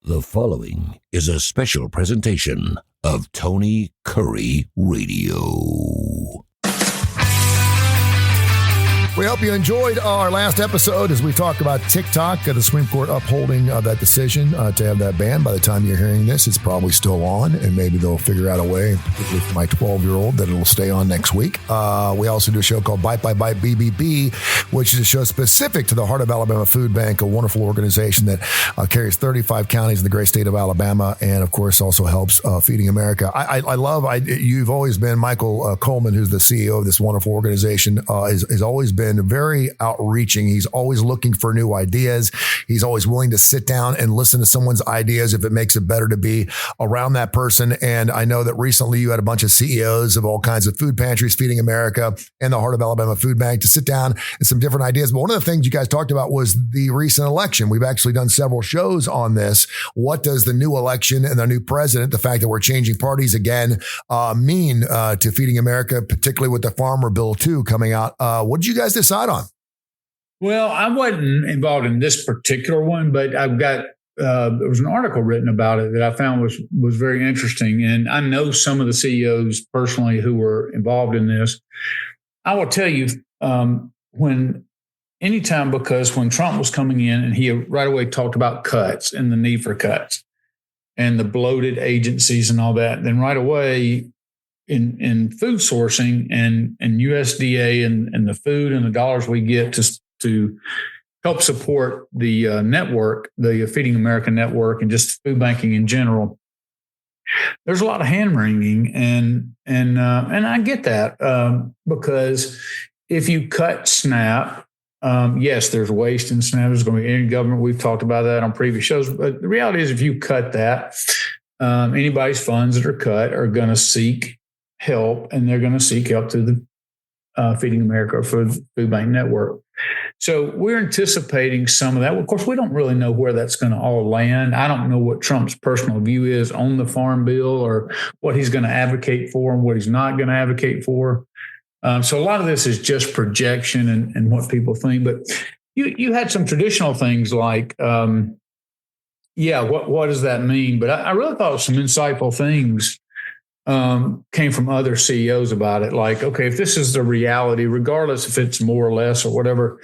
The following is a special presentation of Tony Kurre Radio. We hope you enjoyed our last episode as we talked about TikTok, the Supreme Court upholding that decision to have that ban. By the time you're hearing this, it's probably still on, and maybe they'll figure out a way, particularly for my 12-year-old, that it'll stay on next week. We also do a show called Bite by Bite BBB, which is a show specific to the Heart of Alabama Food Bank, a wonderful organization that carries 35 counties in the great state of Alabama, and of course also helps Feeding America. You've always been, Michael Coleman, who's the CEO of this wonderful organization, has always been very outreaching. He's always looking for new ideas. He's always willing to sit down and listen to someone's ideas if it makes it better to be around that person. And I know that recently you had a bunch of CEOs of all kinds of food pantries, Feeding America and the Heart of Alabama Food Bank, to sit down and some different ideas. But one of the things you guys talked about was the recent election. We've actually done several shows on this. What does the new election and the new president, the fact that we're changing parties again, mean to Feeding America, particularly with the Farmer Bill 2 coming out? What did you guys decide on? Well, I wasn't involved in this particular one, but I've got there was an article written about it that I found was very interesting, and I know some of the CEOs personally who were involved in this. I will tell you, when Trump was coming in, and he right away talked about cuts and the need for cuts and the bloated agencies and all that, then right away, in food sourcing and USDA and the food and the dollars we get to help support the network, the Feeding America network, and just food banking in general, there's a lot of hand wringing, and I get that because if you cut SNAP, yes, there's waste in SNAP. There's going to be in government. We've talked about that on previous shows, but the reality is, if you cut that, anybody's funds that are cut are going to seek help, and they're going to seek help through the Feeding America Food Bank Network. So we're anticipating some of that. Of course, we don't really know where that's going to all land. I don't know what Trump's personal view is on the Farm Bill, or what he's going to advocate for and what he's not going to advocate for. So a lot of this is just projection and what people think. But you had some traditional things like, what does that mean? But I really thought some insightful things came from other CEOs about it. Like, okay, if this is the reality, regardless if it's more or less or whatever,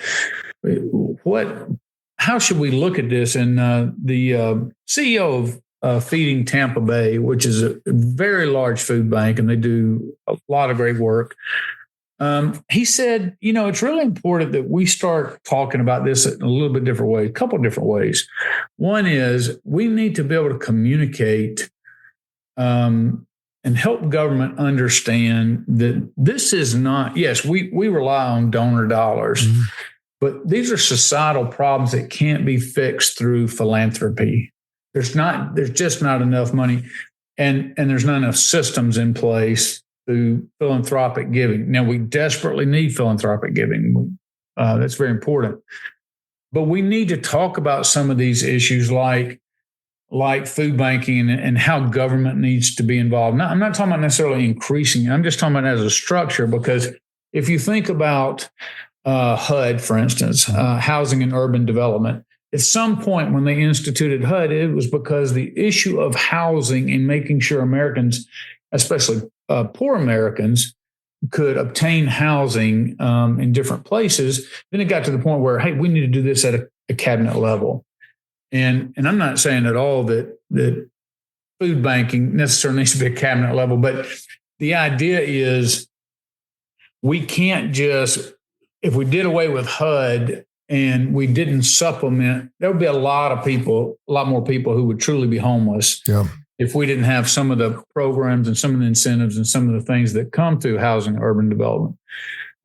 how should we look at this? And the CEO of Feeding Tampa Bay, which is a very large food bank, and they do a lot of great work. He said, it's really important that we start talking about this in a little bit different way, a couple of different ways. One is we need to be able to communicate and help government understand that this is not, yes, we rely on donor dollars, but these are societal problems that can't be fixed through philanthropy. There's just not enough money, and there's not enough systems in place through philanthropic giving. Now, we desperately need philanthropic giving. That's very important. But we need to talk about some of these issues like food banking and how government needs to be involved. Now, I'm not talking about necessarily increasing. I'm just talking about as a structure, because if you think about HUD, for instance, housing and urban development, at some point when they instituted HUD, it was because the issue of housing and making sure Americans, especially poor Americans, could obtain housing in different places. Then it got to the point where, hey, we need to do this at a cabinet level. And I'm not saying at all that food banking necessarily needs to be a cabinet level, but the idea is we can't just, if we did away with HUD and we didn't supplement, there would be a lot more people who would truly be homeless. Yeah. If we didn't have some of the programs and some of the incentives and some of the things that come through housing and urban development.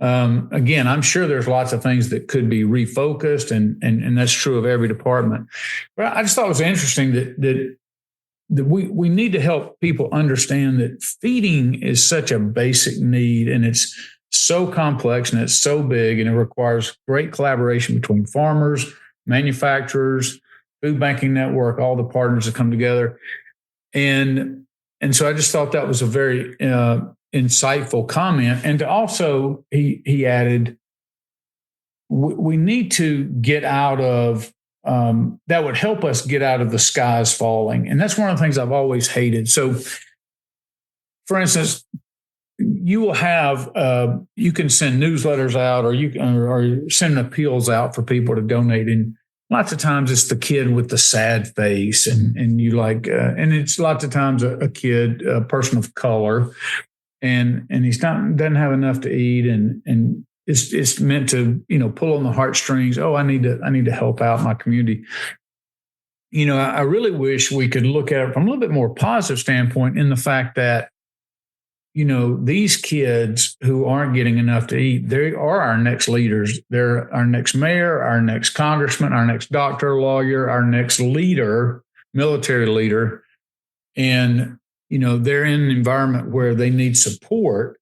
Again, I'm sure there's lots of things that could be refocused, and that's true of every department. But I just thought it was interesting that we need to help people understand that feeding is such a basic need, and it's so complex and it's so big, and it requires great collaboration between farmers, manufacturers, food banking network, all the partners that come together. And so I just thought that was a very insightful comment. And to also, he added, we need to get out of that would help us get out of the skies falling. And that's one of the things I've always hated. So, for instance, you will have you can send newsletters out, or you can or send appeals out for people to donate. And lots of times it's the kid with the sad face, and you like, and it's lots of times a kid, a person of color, and he's doesn't have enough to eat, and it's meant to pull on the heartstrings. Oh, I need to help out my community. I really wish we could look at it from a little bit more positive standpoint, in the fact that these kids who aren't getting enough to eat, they are our next leaders. They're our next mayor, our next congressman, our next doctor, lawyer, our next leader, military leader. And, they're in an environment where they need support,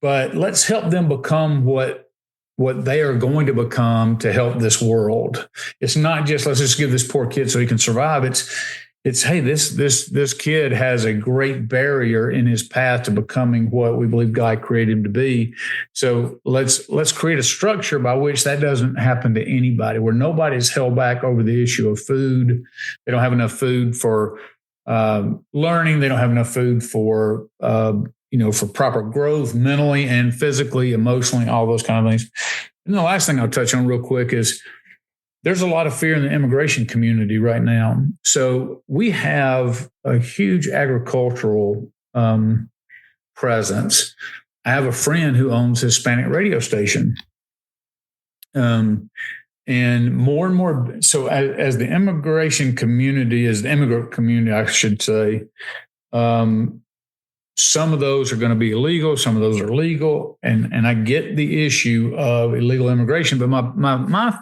but let's help them become what they are going to become to help this world. It's not just, let's just give this poor kid so he can survive. It's hey, this kid has a great barrier in his path to becoming what we believe God created him to be. So let's create a structure by which that doesn't happen to anybody, where nobody's held back over the issue of food. They don't have enough food for learning. They don't have enough food for for proper growth, mentally and physically, emotionally, all those kind of things. And the last thing I'll touch on real quick is, there's a lot of fear in the immigration community right now. So we have a huge agricultural presence. I have a friend who owns a Hispanic radio station. And more and more, so as the immigrant community, I should say, some of those are going to be illegal, some of those are legal. And I get the issue of illegal immigration, but my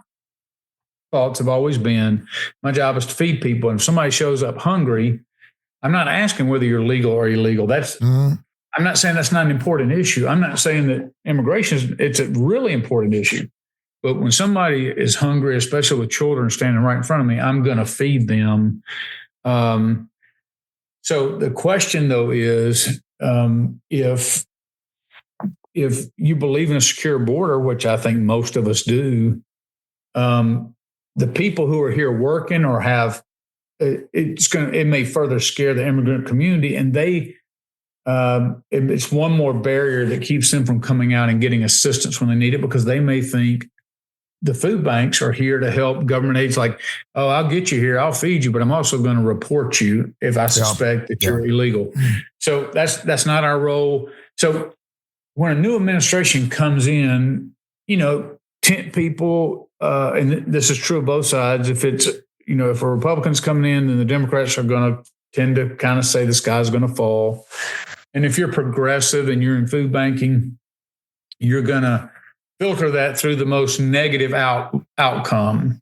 thoughts have always been, my job is to feed people. And if somebody shows up hungry, I'm not asking whether you're legal or illegal. I'm not saying that's not an important issue. I'm not saying that immigration it's a really important issue. But when somebody is hungry, especially with children standing right in front of me, I'm going to feed them. So the question, though, is if you believe in a secure border, which I think most of us do, the people who are here working or have, it may further scare the immigrant community, and it's one more barrier that keeps them from coming out and getting assistance when they need it, because they may think the food banks are here to help government aids, like, oh, I'll get you here, I'll feed you, but I'm also going to report you if I suspect that you're illegal. So that's not our role. So when a new administration comes in, tent people, and this is true of both sides. If it's, if a Republican's coming in, then the Democrats are going to tend to kind of say the sky's going to fall. And if you're progressive and you're in food banking, you're going to filter that through the most negative outcome.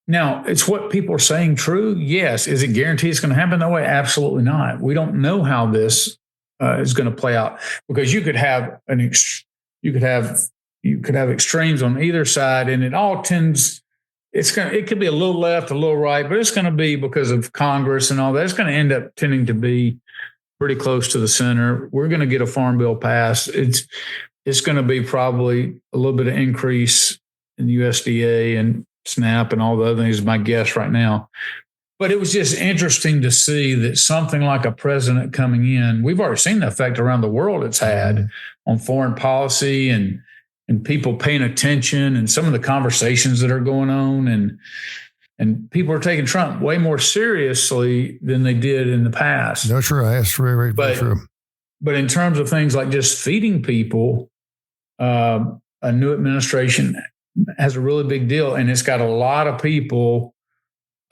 Now, it's what people are saying true. Yes. Is it guaranteed it's going to happen that way? Absolutely not. We don't know how this is going to play out, because you could have extremes on either side, and it all tends, it could be a little left, a little right, but it's going to be, because of Congress and all that, it's going to end up tending to be pretty close to the center. We're going to get a farm bill passed. It's going to be probably a little bit of increase in USDA and SNAP and all the other things, is my guess right now. But it was just interesting to see that something like a president coming in, we've already seen the effect around the world it's had on foreign policy and people paying attention, and some of the conversations that are going on, and people are taking Trump way more seriously than they did in the past. No, sure. That's very true. But in terms of things like just feeding people, a new administration has a really big deal, and it's got a lot of people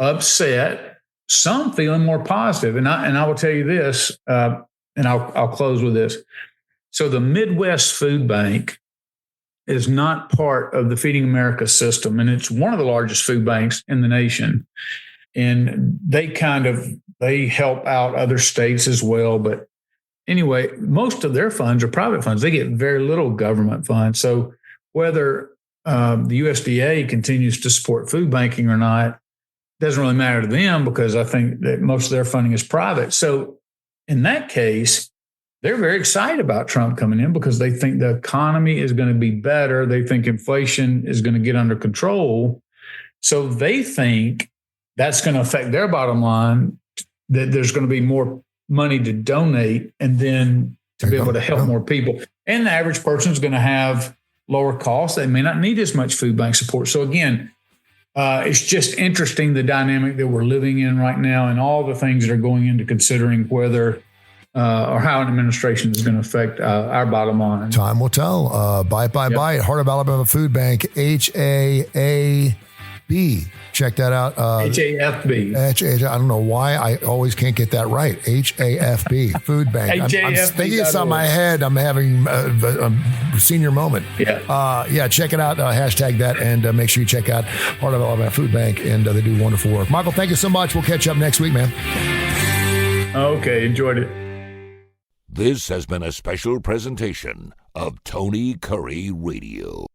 upset, some feeling more positive. And I will tell you this, and I'll close with this. So the Midwest Food Bank is not part of the Feeding America system, and it's one of the largest food banks in the nation. And they help out other states as well. But anyway, most of their funds are private funds. They get very little government funds. So whether the USDA continues to support food banking or not doesn't really matter to them, because I think that most of their funding is private. So in that case, they're very excited about Trump coming in, because they think the economy is going to be better. They think inflation is going to get under control. So they think that's going to affect their bottom line, that there's going to be more money to donate and then to be able to help more people. And the average person is going to have lower costs. They may not need as much food bank support. So again, it's just interesting, the dynamic that we're living in right now and all the things that are going into considering whether or how an administration is going to affect our bottom line. Time will tell. Bite. Heart of Alabama Food Bank, HAAB. Check that out. HAFB. I don't know why I always can't get that right. HAFB, Food Bank. I'm thinking it's on my head. I'm having a senior moment. Yeah. Check it out. Hashtag that, and make sure you check out Heart of Alabama Food Bank, and they do wonderful work. Michael, thank you so much. We'll catch up next week, man. Okay, enjoyed it. This has been a special presentation of Tony Curry Radio.